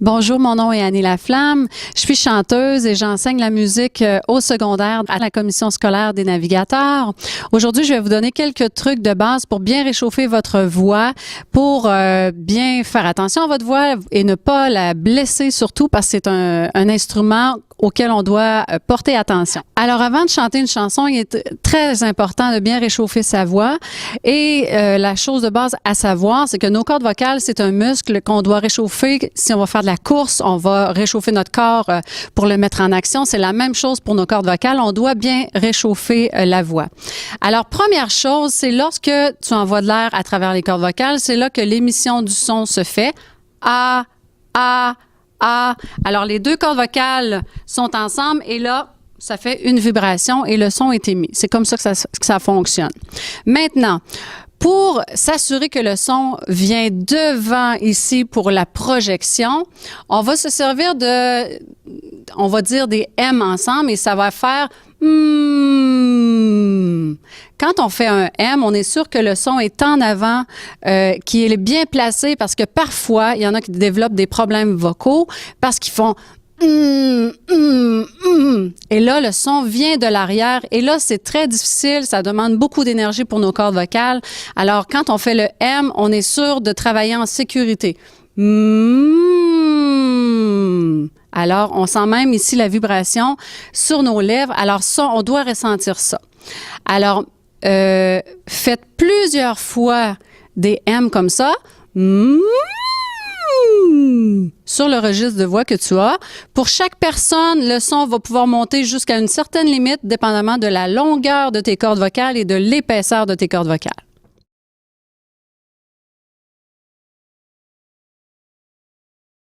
Bonjour, mon nom est Annie Laflamme. Je suis chanteuse et j'enseigne la musique au secondaire à la commission scolaire des navigateurs. Aujourd'hui, je vais vous donner quelques trucs de base pour bien réchauffer votre voix, pour bien faire attention à votre voix et ne pas la blesser surtout parce que c'est un instrument auquel on doit porter attention. Alors, avant de chanter une chanson, il est très important de bien réchauffer sa voix. Et la chose de base à savoir, c'est que nos cordes vocales, c'est un muscle qu'on doit réchauffer. Si on va faire de la course, on va réchauffer notre corps pour le mettre en action. C'est la même chose pour nos cordes vocales. On doit bien réchauffer la voix. Alors, première chose, c'est lorsque tu envoies de l'air à travers les cordes vocales, c'est là que l'émission du son se fait. A, A, A. Alors, les deux cordes vocales sont ensemble et là, ça fait une vibration et le son est émis. C'est comme ça que ça fonctionne. Maintenant, pour s'assurer que le son vient devant ici pour la projection, on va se servir on va dire des M ensemble et ça va faire Quand on fait un M, on est sûr que le son est en avant, qu'il est bien placé parce que parfois, il y en a qui développent des problèmes vocaux parce qu'ils font et là, le son vient de l'arrière. Et là, c'est très difficile. Ça demande beaucoup d'énergie pour nos cordes vocales. Alors, quand on fait le M, on est sûr de travailler en sécurité. Alors, on sent même ici la vibration sur nos lèvres. Alors, ça, on doit ressentir ça. Alors, faites plusieurs fois des M comme ça. Sur le registre de voix que tu as. Pour chaque personne, le son va pouvoir monter jusqu'à une certaine limite, dépendamment de la longueur de tes cordes vocales et de l'épaisseur de tes cordes vocales.